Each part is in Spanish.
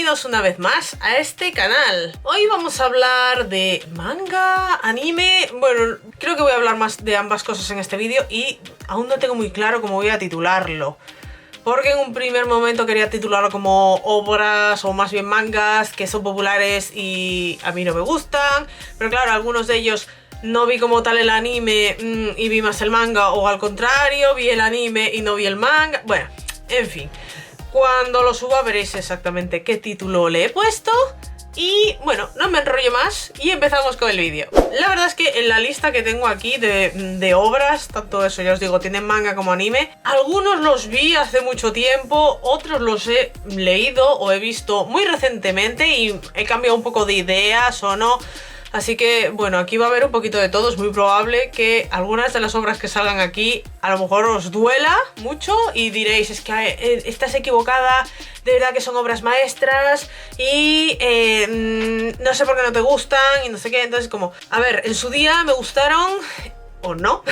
bienvenidos una vez más a este canal. Hoy vamos a hablar de manga, anime. Bueno, creo que voy a hablar más de ambas cosas en este vídeo y aún no tengo muy claro cómo voy a titularlo. Porque en un primer momento quería titularlo como obras o más bien mangas que son populares y a mí no me gustan. Pero claro, algunos de ellos no vi como tal el anime y vi más el manga, o al contrario, vi el anime y no vi el manga. Bueno, en fin. Cuando lo suba veréis exactamente qué título le he puesto. Y bueno, no me enrollo más y empezamos con el vídeo. La verdad es que en la lista que tengo aquí de obras, tanto eso ya os digo, tienen manga como anime. Algunos los vi hace mucho tiempo, otros los he leído o he visto muy recientemente y he cambiado un poco de ideas o no. Así que, bueno, aquí va a haber un poquito de todo. Es muy probable que algunas de las obras que salgan aquí a lo mejor os duela mucho y diréis, es que estás equivocada, de verdad que son obras maestras y no sé por qué no te gustan y no sé qué. Entonces, como, a ver, en su día me gustaron o no.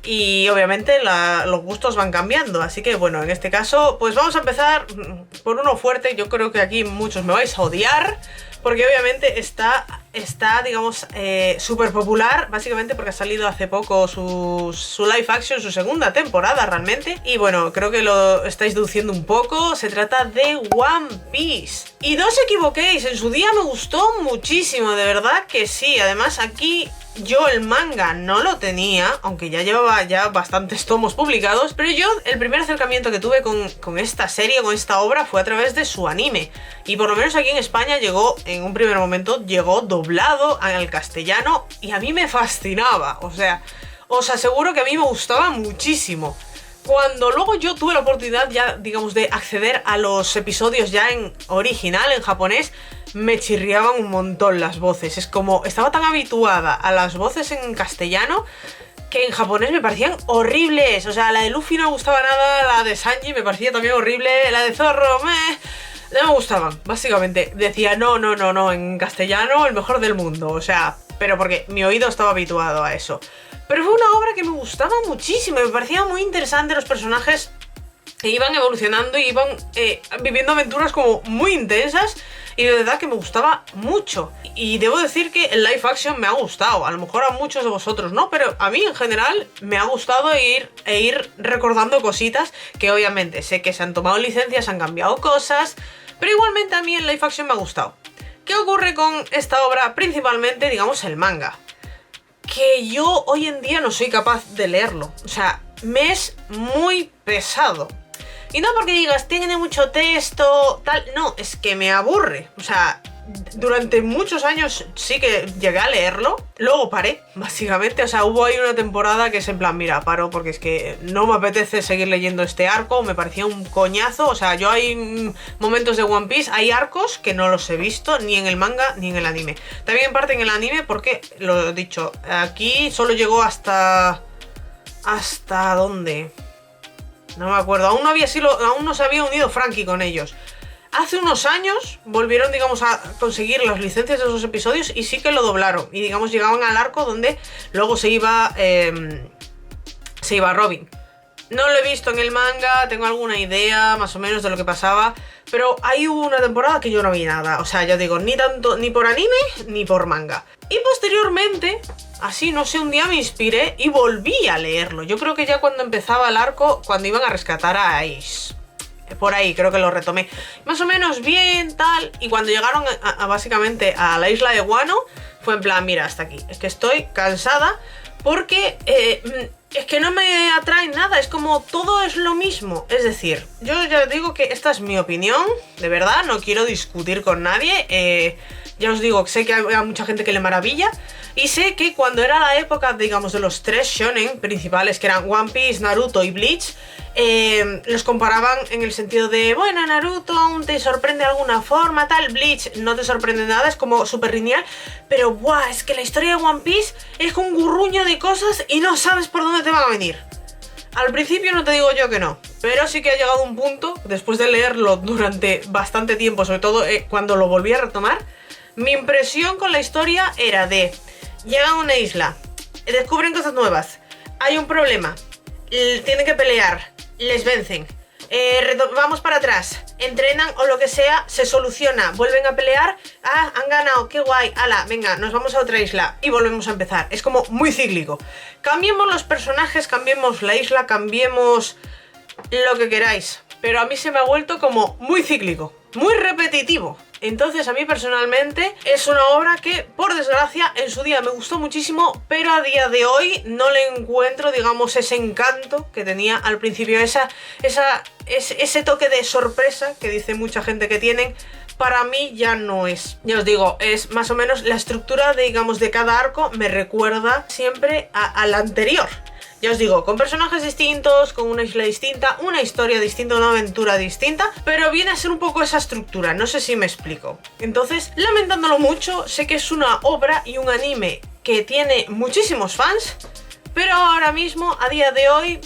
Y obviamente los gustos van cambiando, así que bueno, en este caso pues vamos a empezar por uno fuerte. Yo creo que aquí muchos me vais a odiar, porque obviamente está digamos, súper popular, básicamente porque ha salido hace poco su live action, su segunda temporada realmente. Y bueno, creo que lo estáis deduciendo un poco, se trata de One Piece. Y no os equivoquéis, en su día me gustó muchísimo, de verdad que sí. Además aquí yo el manga no lo tenía, aunque ya llevaba bastantes tomos publicados, pero yo el primer acercamiento que tuve con esta serie, con esta obra, fue a través de su anime. Y por lo menos aquí en España llegó, en un primer momento, llegó doblado al castellano y a mí me fascinaba. O sea, os aseguro que a mí me gustaba muchísimo. Cuando luego yo tuve la oportunidad ya, digamos, de acceder a los episodios ya en original, en japonés, me chirriaban un montón las voces. Es como, estaba tan habituada a las voces en castellano que en japonés me parecían horribles. O sea, la de Luffy no me gustaba nada, la de Sanji me parecía también horrible, la de Zorro, no me gustaban, básicamente. Decía, no, en castellano el mejor del mundo. O sea, pero porque mi oído estaba habituado a eso. Pero fue una obra que me gustaba muchísimo, me parecía muy interesante. Los personajes iban evolucionando y iban viviendo aventuras como muy intensas. Y de verdad que me gustaba mucho. Y debo decir que el live action me ha gustado. A lo mejor a muchos de vosotros no, pero a mí en general me ha gustado ir recordando cositas que obviamente sé que se han tomado licencias, han cambiado cosas, pero igualmente a mí el live action me ha gustado. ¿Qué ocurre con esta obra? Principalmente, digamos, el manga. Que yo hoy en día no soy capaz de leerlo. O sea, me es muy pesado. Y no porque digas, tiene mucho texto, tal, no, es que me aburre. O sea, durante muchos años sí que llegué a leerlo, luego paré, básicamente. O sea, hubo ahí una temporada que es en plan, mira, paro porque es que no me apetece seguir leyendo este arco, me parecía un coñazo. O sea, yo hay momentos de One Piece, hay arcos que no los he visto ni en el manga ni en el anime. También en parte en el anime porque, lo he dicho, aquí solo llegó hasta... ¿Hasta dónde? No me acuerdo, aún no se había unido Franky con ellos. Hace unos años volvieron, digamos, a conseguir las licencias de esos episodios y sí que lo doblaron. Y, digamos, llegaban al arco donde luego se iba Robin. No lo he visto en el manga, tengo alguna idea más o menos de lo que pasaba, pero ahí hubo una temporada que yo no vi nada. O sea, ya digo, ni por anime ni por manga. Y posteriormente, así, no sé, un día me inspiré y volví a leerlo. Yo creo que ya cuando empezaba el arco, cuando iban a rescatar a Ace. Por ahí creo que lo retomé. Más o menos bien, tal. Y cuando llegaron básicamente a la isla de Wano, fue en plan, mira, hasta aquí. Es que estoy cansada porque es que no me atrae nada. Es como todo es lo mismo. Es decir, yo ya digo que esta es mi opinión. De verdad, no quiero discutir con nadie. Ya os digo, sé que hay mucha gente que le maravilla. Y sé que cuando era la época, digamos, de los tres shonen principales, que eran One Piece, Naruto y Bleach, los comparaban en el sentido de, bueno, Naruto aún te sorprende de alguna forma, tal, Bleach no te sorprende nada, es como súper lineal, pero buah, es que la historia de One Piece es un gurruño de cosas y no sabes por dónde te van a venir. Al principio no te digo yo que no, pero sí que ha llegado un punto, después de leerlo durante bastante tiempo, sobre todo cuando lo volví a retomar, mi impresión con la historia era de... Llegan a una isla, descubren cosas nuevas, hay un problema, tienen que pelear, les vencen, vamos para atrás, entrenan o lo que sea, se soluciona, vuelven a pelear, ah, han ganado, qué guay, ala, venga, nos vamos a otra isla y volvemos a empezar. Es como muy cíclico. Cambiemos los personajes, cambiemos la isla, cambiemos lo que queráis, pero a mí se me ha vuelto como muy cíclico, muy repetitivo. Entonces a mí personalmente es una obra que, por desgracia, en su día me gustó muchísimo, pero a día de hoy no le encuentro, digamos, ese encanto que tenía al principio, ese toque de sorpresa que dice mucha gente que tienen. Para mí ya no es. Ya os digo, es más o menos la estructura, digamos, de cada arco me recuerda siempre al anterior. Ya os digo, con personajes distintos, con una isla distinta, una historia distinta, una aventura distinta, pero viene a ser un poco esa estructura, no sé si me explico. Entonces, lamentándolo mucho, sé que es una obra y un anime que tiene muchísimos fans, pero ahora mismo, a día de hoy,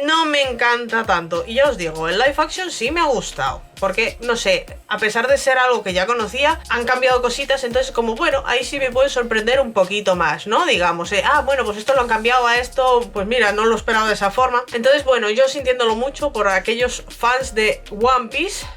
no me encanta tanto. Y ya os digo, el live action sí me ha gustado, porque, no sé, a pesar de ser algo que ya conocía, han cambiado cositas, entonces como, bueno, ahí sí me puede sorprender un poquito más, ¿no? Digamos, bueno, pues esto lo han cambiado a esto, pues mira, no lo esperaba de esa forma. Entonces, bueno, yo sintiéndolo mucho por aquellos fans de One Piece,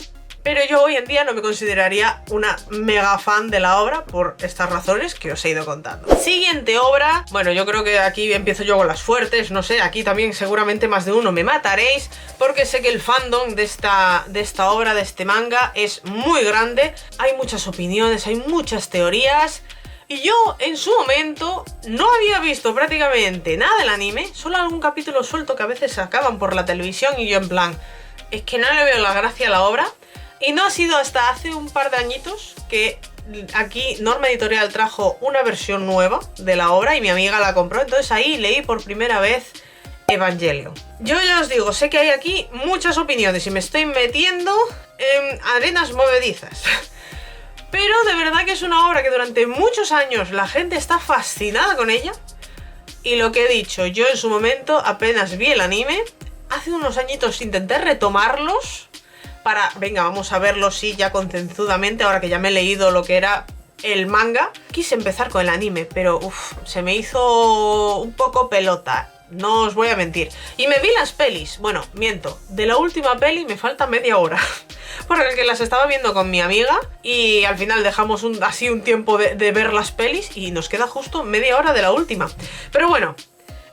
pero yo hoy en día no me consideraría una mega fan de la obra por estas razones que os he ido contando. Siguiente obra, bueno, yo creo que aquí empiezo yo con las fuertes, no sé, aquí también seguramente más de uno me mataréis, porque sé que el fandom de esta obra, de este manga, es muy grande, hay muchas opiniones, hay muchas teorías. Y yo en su momento no había visto prácticamente nada del anime, solo algún capítulo suelto que a veces sacaban por la televisión y yo en plan, es que no le veo la gracia a la obra. Y no ha sido hasta hace un par de añitos que aquí Norma Editorial trajo una versión nueva de la obra y mi amiga la compró, entonces ahí leí por primera vez Evangelion. Yo ya os digo, sé que hay aquí muchas opiniones y me estoy metiendo en arenas movedizas. Pero de verdad que es una obra que durante muchos años la gente está fascinada con ella. Y lo que he dicho, yo en su momento apenas vi el anime. Hace unos añitos intenté retomarlos para, venga, vamos a verlo, sí, ya concienzudamente, ahora que ya me he leído lo que era el manga. Quise empezar con el anime, pero se me hizo un poco pelota, no os voy a mentir. Y me vi las pelis, bueno, miento, de la última peli me falta media hora, porque las estaba viendo con mi amiga y al final dejamos así un tiempo de ver las pelis y nos queda justo media hora de la última. Pero bueno,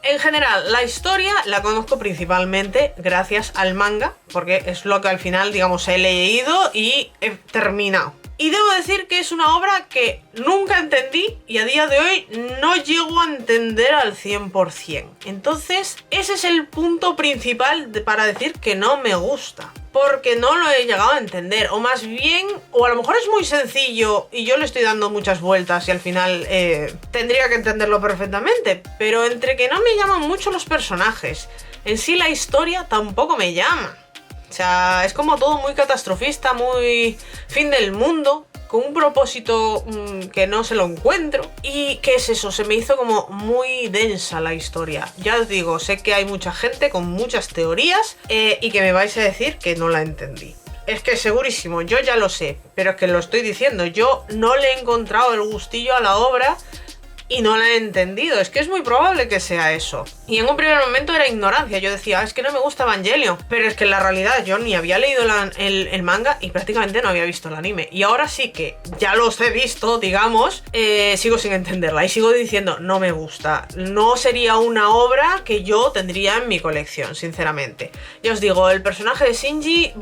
en general, la historia la conozco principalmente gracias al manga, porque es lo que al final, digamos, he leído y he terminado. Y debo decir que es una obra que nunca entendí y a día de hoy no llego a entender al 100%. Entonces, ese es el punto principal para decir que no me gusta. Porque no lo he llegado a entender, o más bien, o a lo mejor es muy sencillo y yo le estoy dando muchas vueltas y al final tendría que entenderlo perfectamente, pero entre que no me llaman mucho los personajes, en sí la historia tampoco me llama. O sea, es como todo muy catastrofista, muy fin del mundo, con un propósito que no se lo encuentro. ¿Y qué es eso? Se me hizo como muy densa la historia. Ya os digo, sé que hay mucha gente con muchas teorías y que me vais a decir que no la entendí. Es que segurísimo, yo ya lo sé, pero es que lo estoy diciendo, yo no le he encontrado el gustillo a la obra y no la he entendido, es que es muy probable que sea eso. Y en un primer momento era ignorancia, yo decía, es que no me gusta Evangelion, pero es que en la realidad yo ni había leído el manga y prácticamente no había visto el anime. Y ahora sí que ya los he visto, digamos, sigo sin entenderla y sigo diciendo, no me gusta. No sería una obra que yo tendría en mi colección, sinceramente. Ya os digo, el personaje de Shinji,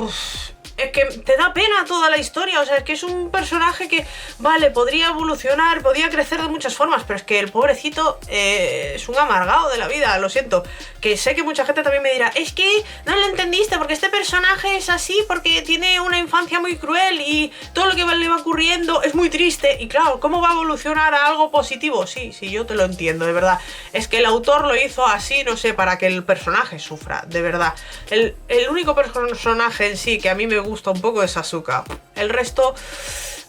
es que te da pena toda la historia, o sea, es que es un personaje que, vale, podría evolucionar, podría crecer de muchas formas, pero es que el pobrecito es un amargado de la vida, lo siento. Que sé que mucha gente también me dirá, es que no lo entendiste, porque este personaje es así, porque tiene una infancia muy cruel y todo lo que le va ocurriendo es muy triste. Y claro, ¿cómo va a evolucionar a algo positivo? Sí, yo te lo entiendo, de verdad. Es que el autor lo hizo así, no sé, para que el personaje sufra, de verdad. El único personaje en sí que a mí me gusta un poco es Asuka. El resto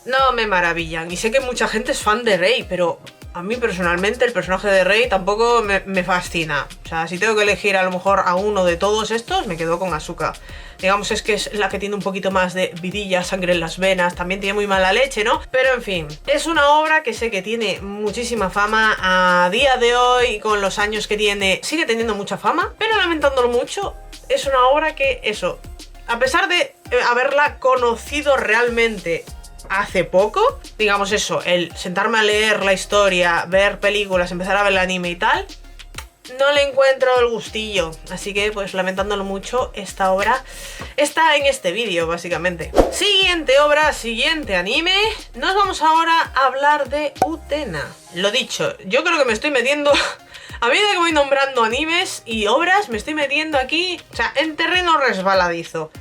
no me maravillan. Y sé que mucha gente es fan de Rei, pero a mí personalmente el personaje de Rei tampoco me fascina. O sea, si tengo que elegir a lo mejor a uno de todos estos, me quedo con Asuka. Digamos, es que es la que tiene un poquito más de vidilla, sangre en las venas, también tiene muy mala leche, ¿no? Pero en fin, es una obra que sé que tiene muchísima fama a día de hoy, con los años que tiene, sigue teniendo mucha fama, pero lamentándolo mucho, es una obra que, eso, a pesar de haberla conocido realmente hace poco, digamos eso, el sentarme a leer la historia, ver películas, empezar a ver el anime y tal, no le encuentro el gustillo. Así que, pues lamentándolo mucho, esta obra está en este vídeo, básicamente. Siguiente obra, siguiente anime. Nos vamos ahora a hablar de Utena. Lo dicho, yo creo que me estoy metiendo... A medida que voy nombrando animes y obras, me estoy metiendo aquí, o sea, en terreno resbaladizo.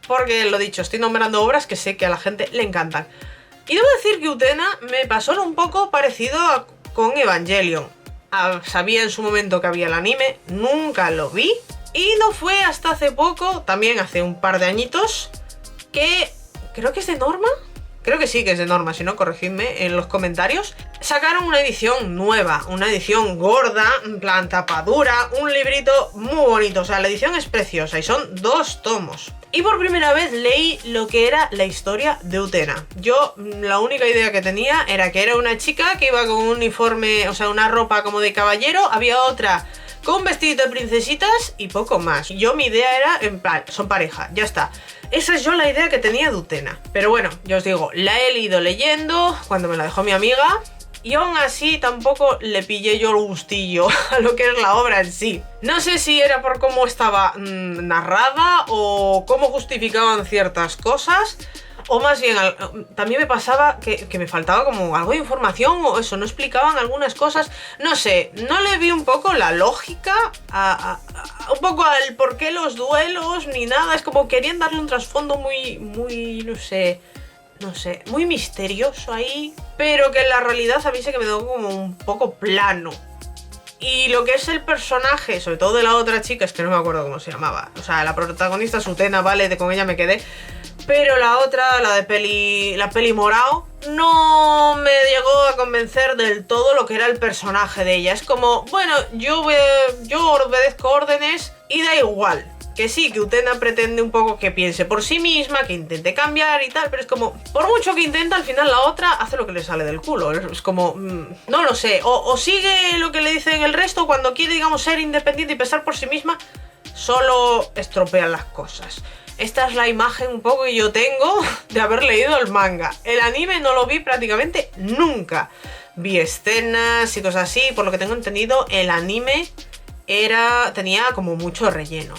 Porque, lo dicho, estoy nombrando obras que sé que a la gente le encantan. Y debo decir que Utena me pasó un poco parecido con Evangelion. Sabía en su momento que había el anime, nunca lo vi. Y no fue hasta hace poco, también hace un par de añitos, que creo que es de Norma. Creo que sí que es de Norma, si no, corregidme en los comentarios. Sacaron una edición nueva, una edición gorda, en plan tapadura, un librito muy bonito. O sea, la edición es preciosa y son 2 tomos. Y por primera vez leí lo que era la historia de Utena. Yo la única idea que tenía era que era una chica que iba con un uniforme, o sea, una ropa como de caballero. Había otra con un vestidito de princesitas y poco más. Yo mi idea era, en plan, son pareja, ya está. Esa es yo la idea que tenía de Utena. Pero bueno, ya os digo, la he ido leyendo cuando me la dejó mi amiga. Y aún así tampoco le pillé yo el gustillo a lo que es la obra en sí. No sé si era por cómo estaba narrada o cómo justificaban ciertas cosas. O más bien, también me pasaba que me faltaba como algo de información o eso, no explicaban algunas cosas. No sé, no le vi un poco la lógica, un poco al por qué los duelos ni nada. Es como querían darle un trasfondo muy, no sé, muy misterioso ahí, pero que en la realidad a mí se quedó como un poco plano. Y lo que es el personaje, sobre todo de la otra chica, es que no me acuerdo cómo se llamaba. O sea, la protagonista es Utena, vale, con ella me quedé. Pero la otra, la peli morao, no me llegó a convencer del todo lo que era el personaje de ella. Es como, bueno, yo obedezco órdenes y da igual. Que sí, que Utena pretende un poco que piense por sí misma, que intente cambiar y tal, pero es como, por mucho que intenta, al final la otra hace lo que le sale del culo. Es como, no lo sé, o sigue lo que le dicen el resto, cuando quiere, digamos, ser independiente y pensar por sí misma, solo estropean las cosas. Esta es la imagen un poco que yo tengo de haber leído el manga. El anime no lo vi prácticamente nunca. Vi escenas y cosas así, por lo que tengo entendido, el anime tenía como mucho relleno.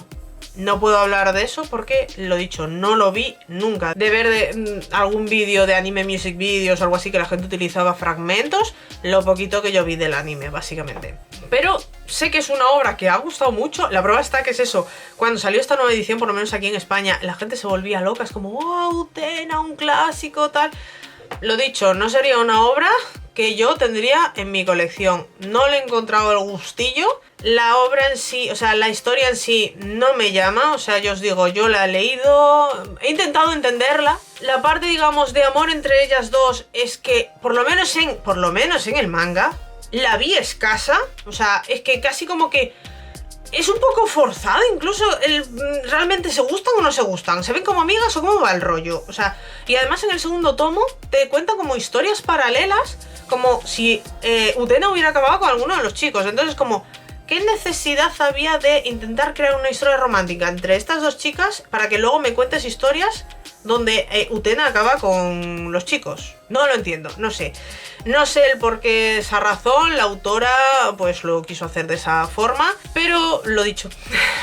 No puedo hablar de eso porque, lo dicho, no lo vi nunca. De ver algún vídeo de anime music videos o algo así que la gente utilizaba fragmentos, lo poquito que yo vi del anime, básicamente. Pero sé que es una obra que ha gustado mucho. La prueba está que es eso. Cuando salió esta nueva edición, por lo menos aquí en España, la gente se volvía loca. Es como, wow, Utena, un clásico, tal. Lo dicho, no sería una obra que yo tendría en mi colección. No le he encontrado el gustillo. La obra en sí, o sea, la historia en sí no me llama. O sea, yo os digo, yo la he leído, he intentado entenderla. La parte, digamos, de amor entre ellas dos es que, por lo menos en el manga, la vi escasa. O sea, es que casi como que es un poco forzada, incluso realmente se gustan o no se gustan, se ven como amigas o cómo va el rollo. O sea, y además en el segundo tomo te cuentan como historias paralelas, como si Utena hubiera acabado con alguno de los chicos. Entonces como, ¿qué necesidad había de intentar crear una historia romántica entre estas dos chicas para que luego me cuentes historias donde Utena acaba con los chicos? No lo entiendo, no sé. No sé el por qué esa razón, la autora pues lo quiso hacer de esa forma, pero lo dicho,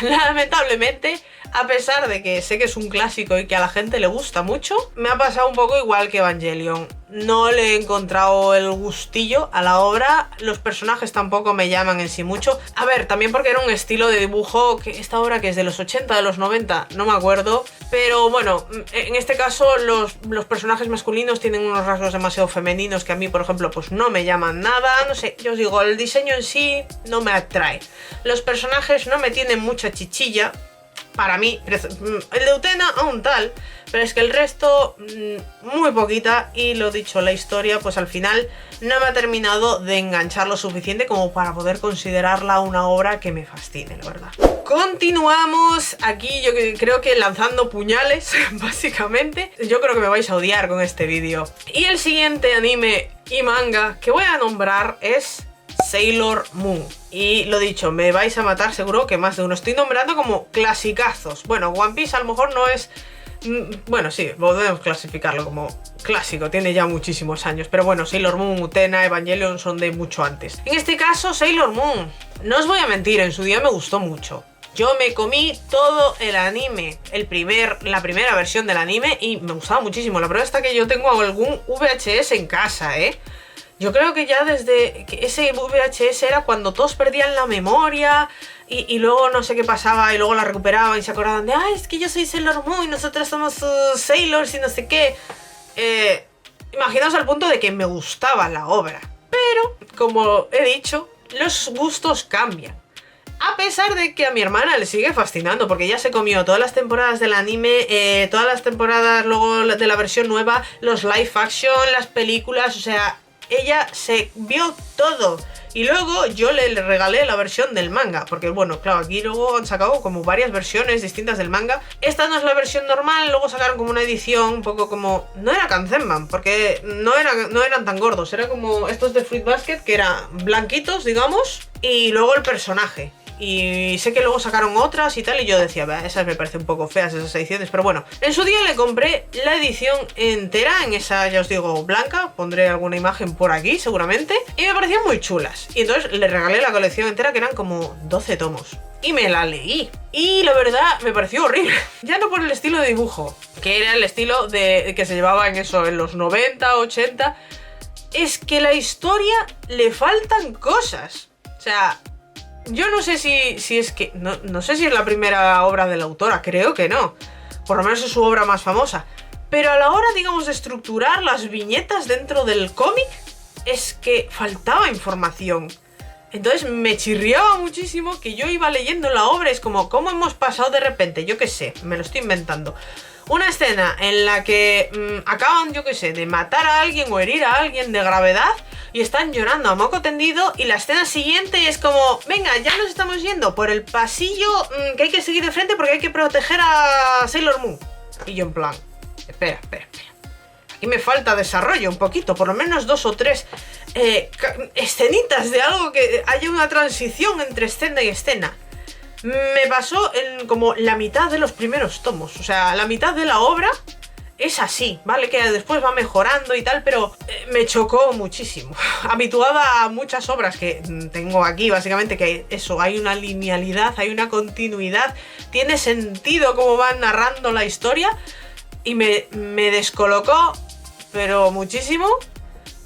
lamentablemente, a pesar de que sé que es un clásico y que a la gente le gusta mucho, me ha pasado un poco igual que Evangelion. No le he encontrado el gustillo a la obra, los personajes tampoco me llaman en sí mucho. A ver, también porque era un estilo de dibujo, que esta obra que es de los 80, de los 90, no me acuerdo. Pero bueno, en este caso los personajes masculinos tienen unos rasgos demasiado femeninos que a mí, por ejemplo, pues no me llaman nada. No sé, yo os digo, el diseño en sí no me atrae. Los personajes no me tienen mucha chichilla. Para mí, el de Utena aún tal, pero es que el resto muy poquita. Y lo dicho, la historia pues al final no me ha terminado de enganchar lo suficiente como para poder considerarla una obra que me fascine, la verdad. Continuamos aquí, yo creo que lanzando puñales, básicamente. Yo creo que me vais a odiar con este vídeo. Y el siguiente anime y manga que voy a nombrar es Sailor Moon. Y lo dicho, me vais a matar seguro que más de uno. Estoy nombrando como clasicazos. Bueno, One Piece a lo mejor no es... Bueno, sí, podemos clasificarlo como clásico, tiene ya muchísimos años. Pero bueno, Sailor Moon, Utena, Evangelion son de mucho antes. En este caso, Sailor Moon, no os voy a mentir, en su día me gustó mucho. Yo me comí todo el anime, la primera versión del anime, y me gustaba muchísimo. La prueba está que yo tengo algún VHS en casa, ¿eh? Yo creo que ya desde que ese VHS era cuando todos perdían la memoria y luego no sé qué pasaba y luego la recuperaban y se acordaban de es que yo soy Sailor Moon y nosotros somos Sailors y no sé qué. Imaginaos al punto de que me gustaba la obra. Pero, como he dicho, los gustos cambian. A pesar de que a mi hermana le sigue fascinando, porque ella se comió todas las temporadas del anime, todas las temporadas luego de la versión nueva, los live action, las películas, o sea, ella se vio todo. Y luego yo le regalé la versión del manga, porque bueno, claro, aquí luego han sacado como varias versiones distintas del manga. Esta no es la versión normal, luego sacaron como una edición un poco como... No era Kanzenban, porque no eran tan gordos, era como estos de Fruit Basket, que eran blanquitos, digamos, y luego el personaje. Y sé que luego sacaron otras y tal, y yo decía, esas me parecen un poco feas, esas ediciones. Pero bueno, en su día le compré la edición entera, en esa, ya os digo, blanca. Pondré alguna imagen por aquí, seguramente. Y me parecían muy chulas. Y entonces le regalé la colección entera, que eran como 12 tomos. Y me la leí. Y la verdad, me pareció horrible. Ya no por el estilo de dibujo, que era el estilo de que se llevaba en eso, en los 90, 80. Es que la historia le faltan cosas. O sea... Yo no sé si es que... No sé si es la primera obra de la autora, creo que no. Por lo menos es su obra más famosa. Pero a la hora, digamos, de estructurar las viñetas dentro del cómic, es que faltaba información. Entonces me chirriaba muchísimo que yo iba leyendo la obra. Es como, ¿cómo hemos pasado de repente? Yo qué sé, me lo estoy inventando. Una escena en la que acaban, yo qué sé, de matar a alguien o herir a alguien de gravedad y están llorando a moco tendido, y la escena siguiente es como, venga, ya nos estamos yendo por el pasillo que hay que seguir de frente porque hay que proteger a Sailor Moon. Y yo en plan, espera. Aquí me falta desarrollo un poquito, por lo menos 2 o 3 escenitas de algo que haya una transición entre escena y escena. Me pasó en como la mitad de los primeros tomos, o sea, la mitad de la obra es así, ¿vale? Que después va mejorando y tal, pero me chocó muchísimo. Habituada a muchas obras que tengo aquí, básicamente, que eso, hay una linealidad, hay una continuidad, tiene sentido cómo van narrando la historia, y me descolocó, pero muchísimo,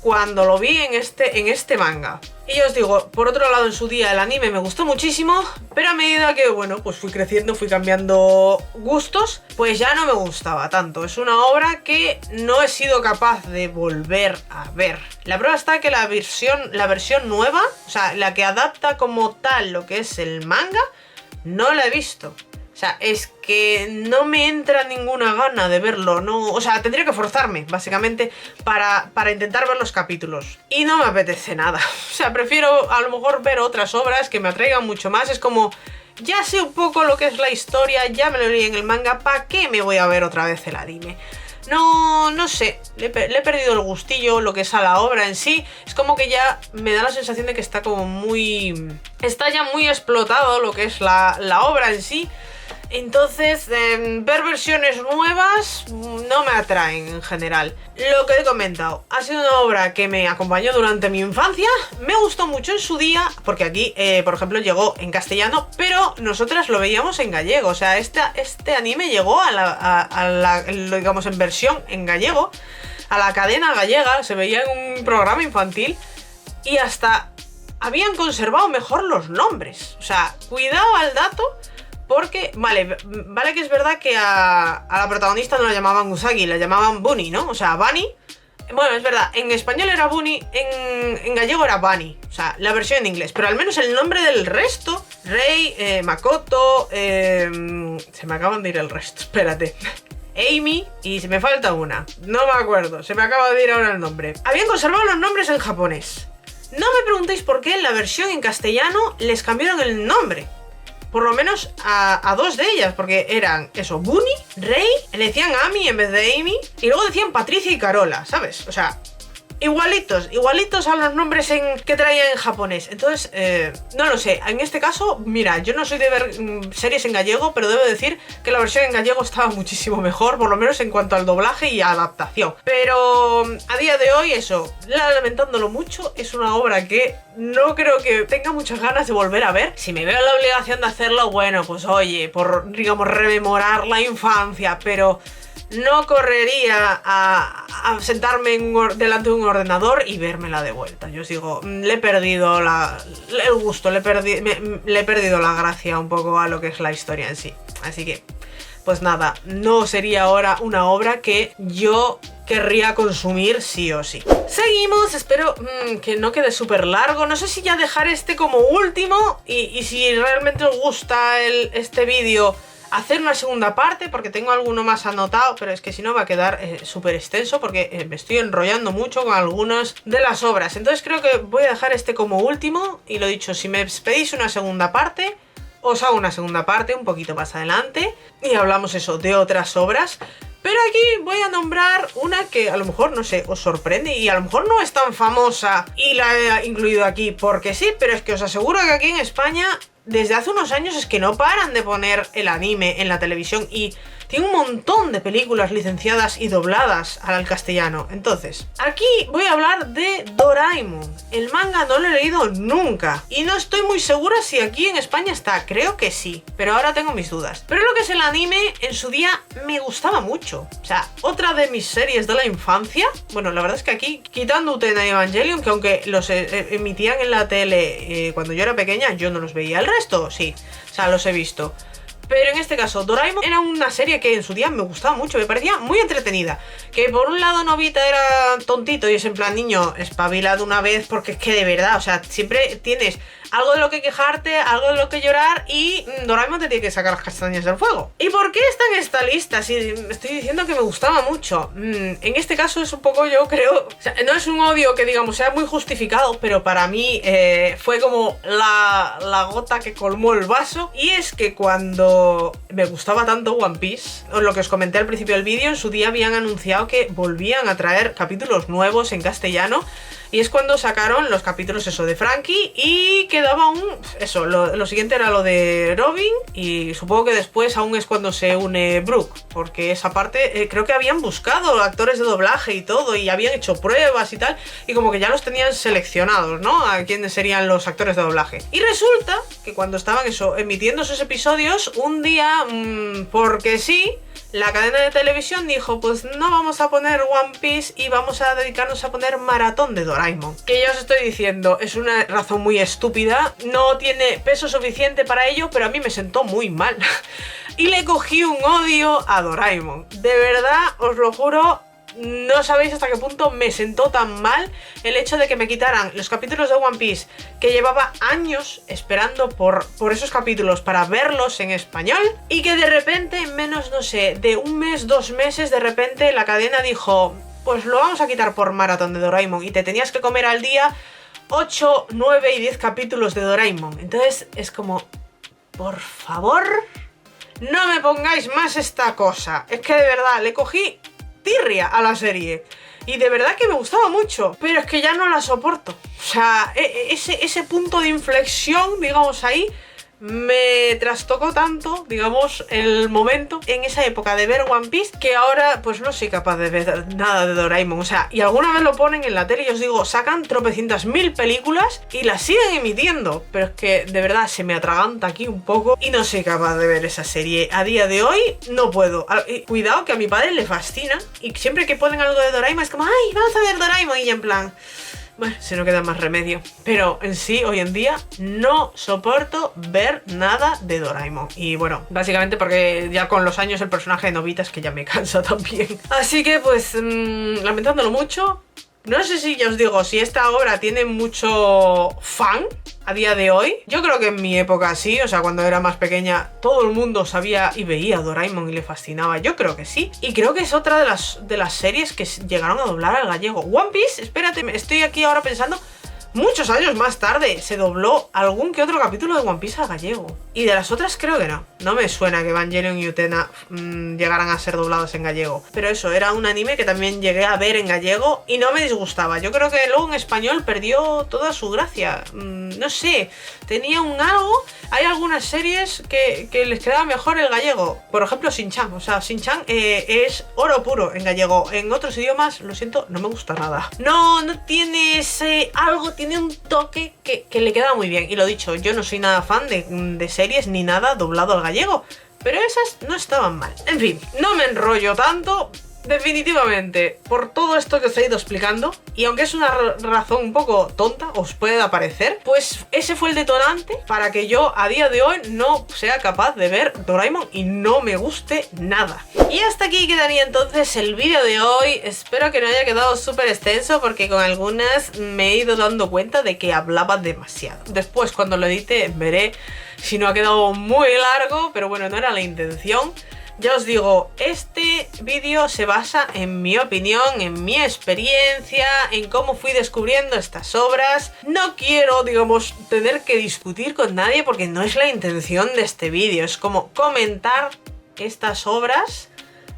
cuando lo vi en este manga. Y ya os digo, por otro lado, en su día el anime me gustó muchísimo, pero a medida que, bueno, pues fui creciendo, fui cambiando gustos, pues ya no me gustaba tanto. Es una obra que no he sido capaz de volver a ver. La prueba está que la versión nueva, o sea, la que adapta como tal lo que es el manga, no la he visto. O sea, es que no me entra ninguna gana de verlo, no, o sea, tendría que forzarme, básicamente, para intentar ver los capítulos. Y no me apetece nada. O sea, prefiero a lo mejor ver otras obras que me atraigan mucho más. Es como, ya sé un poco lo que es la historia, ya me lo leí en el manga, ¿para qué me voy a ver otra vez el anime? No sé, le he perdido el gustillo, lo que es a la obra en sí. Es como que ya me da la sensación de que está como muy... Está ya muy explotado lo que es la obra en sí. Entonces, ver versiones nuevas no me atraen en general. Lo que he comentado, ha sido una obra que me acompañó durante mi infancia. Me gustó mucho en su día, porque aquí, por ejemplo, llegó en castellano, pero nosotras lo veíamos en gallego. O sea, este anime llegó digamos, en versión en gallego, a la cadena gallega, se veía en un programa infantil, y hasta habían conservado mejor los nombres. O sea, cuidado al dato. Porque, vale que es verdad que a la protagonista no la llamaban Usagi, la llamaban Bunny, ¿no? O sea, Bunny. Bueno, es verdad, en español era Bunny, en gallego era Bunny. O sea, la versión en inglés. Pero al menos el nombre del resto, Rei, Makoto, se me acaban de ir el resto, espérate. Amy, y se me falta una. No me acuerdo, se me acaba de ir ahora el nombre. Habían conservado los nombres en japonés. No me preguntéis por qué en la versión en castellano les cambiaron el nombre. Por lo menos a 2 de ellas, porque eran eso, Bunny, Rei, le decían Amy en vez de Amy, y luego decían Patricia y Carola, ¿sabes? O sea, igualitos a los nombres que traían en japonés. Entonces, no lo sé, en este caso, mira, yo no soy de ver series en gallego, pero debo decir que la versión en gallego estaba muchísimo mejor, por lo menos en cuanto al doblaje y adaptación. Pero a día de hoy, eso, lamentándolo mucho, es una obra que no creo que tenga muchas ganas de volver a ver. Si me veo la obligación de hacerlo, bueno, pues oye, por, digamos, rememorar la infancia, pero no correría a sentarme delante de un ordenador y vérmela de vuelta. Yo os digo, le he perdido el gusto, le he perdido la gracia un poco a lo que es la historia en sí. Así que, pues nada, no sería ahora una obra que yo querría consumir sí o sí. Seguimos, espero que no quede súper largo. No sé si ya dejar este como último y si realmente os gusta este vídeo, hacer una segunda parte, porque tengo alguno más anotado, pero es que si no va a quedar súper extenso, porque me estoy enrollando mucho con algunas de las obras. Entonces creo que voy a dejar este como último, y lo dicho, si me pedís una segunda parte, os hago una segunda parte un poquito más adelante, y hablamos eso de otras obras. Pero aquí voy a nombrar una que a lo mejor, no sé, os sorprende y a lo mejor no es tan famosa y la he incluido aquí porque sí, pero es que os aseguro que aquí en España desde hace unos años es que no paran de poner el anime en la televisión y tiene un montón de películas licenciadas y dobladas al castellano. Entonces, aquí voy a hablar de Doraemon. El manga no lo he leído nunca y no estoy muy segura si aquí en España está. Creo que sí, pero ahora tengo mis dudas. Pero lo que es el anime, en su día me gustaba mucho. O sea, otra de mis series de la infancia. Bueno, la verdad es que aquí, quitando Utena y Evangelion, que aunque los emitían en la tele cuando yo era pequeña, yo no los veía. El resto, sí. O sea, los he visto. Pero en este caso, Doraemon era una serie que en su día me gustaba mucho, me parecía muy entretenida. Que por un lado Nobita era tontito y es en plan, niño, espabila de una vez, porque es que de verdad, o sea, siempre tienes algo de lo que quejarte, algo de lo que llorar y Doraemon te tiene que sacar las castañas del fuego. ¿Y por qué está en esta lista? Si estoy diciendo que me gustaba mucho. En este caso es un poco, yo creo, o sea, no es un odio que digamos sea muy justificado, pero para mí fue como la gota que colmó el vaso. Y es que cuando me gustaba tanto One Piece, lo que os comenté al principio del vídeo, en su día habían anunciado que volvían a traer capítulos nuevos en castellano. Y es cuando sacaron los capítulos eso de Frankie y quedaba eso, lo siguiente era lo de Robin y supongo que después aún es cuando se une Brooke, porque esa parte creo que habían buscado actores de doblaje y todo y habían hecho pruebas y tal y como que ya los tenían seleccionados, ¿no? A quiénes serían los actores de doblaje. Y resulta que cuando estaban eso, emitiendo esos episodios, un día, porque sí, la cadena de televisión dijo, pues no vamos a poner One Piece y vamos a dedicarnos a poner Maratón de Doraemon. Que ya os estoy diciendo, es una razón muy estúpida, no tiene peso suficiente para ello, pero a mí me sentó muy mal. Y le cogí un odio a Doraemon. De verdad, os lo juro, no sabéis hasta qué punto me sentó tan mal el hecho de que me quitaran los capítulos de One Piece, que llevaba años esperando por esos capítulos para verlos en español, y que de repente en menos, no sé, de un mes, 2 meses, de repente la cadena dijo, pues lo vamos a quitar por Maratón de Doraemon y te tenías que comer al día 8, 9 y 10 capítulos de Doraemon. Entonces es como, por favor, no me pongáis más esta cosa. Es que de verdad le cogí tirria a la serie y de verdad que me gustaba mucho, pero es que ya no la soporto. O sea, ese punto de inflexión, digamos, ahí me trastocó tanto, digamos, el momento en esa época de ver One Piece, que ahora pues no soy capaz de ver nada de Doraemon. O sea, y alguna vez lo ponen en la tele y os digo, sacan tropecientas mil películas y las siguen emitiendo, pero es que de verdad se me atraganta aquí un poco y no soy capaz de ver esa serie. A día de hoy no puedo. Cuidado que a mi padre le fascina y siempre que ponen algo de Doraemon es como, ay, vamos a ver Doraemon, y en plan, bueno, si no queda más remedio. Pero en sí, hoy en día, no soporto ver nada de Doraemon. Y bueno, básicamente porque ya con los años el personaje de Nobita es que ya me cansa también. Así que pues, lamentándolo mucho, no sé si ya os digo, si esta obra tiene mucho fan a día de hoy. Yo creo que en mi época sí, o sea, cuando era más pequeña todo el mundo sabía y veía a Doraemon y le fascinaba. Yo creo que sí. Y creo que es otra de las series que llegaron a doblar al gallego. One Piece, espérate, estoy aquí ahora pensando. muchos años más tarde se dobló algún que otro capítulo de One Piece al gallego. Y de las otras creo que no. No me suena que Evangelion y Utena llegaran a ser doblados en gallego. Pero eso, era un anime que también llegué a ver en gallego y no me disgustaba. Yo creo que luego en español perdió toda su gracia. No sé, tenía un algo. Hay algunas series que les quedaba mejor el gallego. Por ejemplo, Shin-Chan. O sea, Shin-Chan es oro puro en gallego. En otros idiomas, lo siento, no me gusta nada. No tiene ese algo, tiene un toque que le queda muy bien. Y lo dicho, yo no soy nada fan de series ni nada doblado al gallego, pero esas no estaban mal. En fin, no me enrollo tanto. Definitivamente, por todo esto que os he ido explicando, y aunque es una razón un poco tonta, os puede parecer, pues ese fue el detonante para que yo a día de hoy no sea capaz de ver Doraemon y no me guste nada. Y hasta aquí quedaría entonces el vídeo de hoy. Espero que no haya quedado súper extenso, porque con algunas me he ido dando cuenta de que hablaba demasiado. Después, cuando lo edite, veré si no ha quedado muy largo, pero bueno, no era la intención. Ya os digo, este vídeo se basa en mi opinión, en mi experiencia, en cómo fui descubriendo estas obras. No quiero, digamos, tener que discutir con nadie, porque no es la intención de este vídeo. Es como comentar estas obras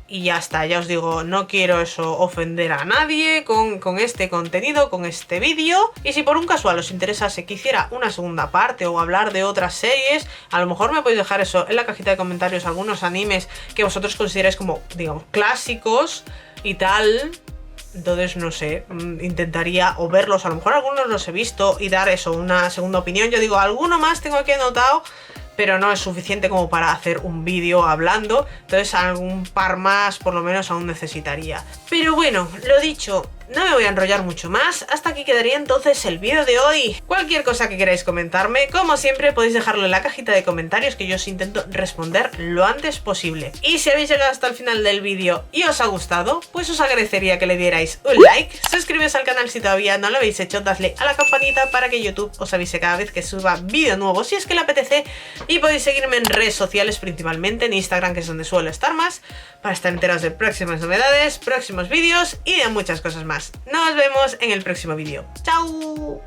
y ya está. Ya os digo, no quiero eso, ofender a nadie con este contenido, con este vídeo. Y si por un casual os interesase que hiciera una segunda parte o hablar de otras series, a lo mejor me podéis dejar eso en la cajita de comentarios, algunos animes que vosotros consideráis como, digamos, clásicos y tal. Entonces, no sé, intentaría o verlos, a lo mejor algunos los he visto, y dar eso, una segunda opinión. Yo digo, alguno más tengo aquí anotado, pero no es suficiente como para hacer un vídeo hablando. Entonces algún par más por lo menos aún necesitaría. Pero bueno, lo dicho, no me voy a enrollar mucho más. Hasta aquí quedaría entonces el vídeo de hoy. Cualquier cosa que queráis comentarme, como siempre, podéis dejarlo en la cajita de comentarios, que yo os intento responder lo antes posible. Y si habéis llegado hasta el final del vídeo y os ha gustado, pues os agradecería que le dierais un like, suscribiros al canal si todavía no lo habéis hecho, dadle a la campanita para que YouTube os avise cada vez que suba vídeo nuevo si es que le apetece, y podéis seguirme en redes sociales, principalmente en Instagram, que es donde suelo estar más, para estar enterados de próximas novedades, próximos vídeos y de muchas cosas más. Nos vemos en el próximo vídeo. ¡Chao!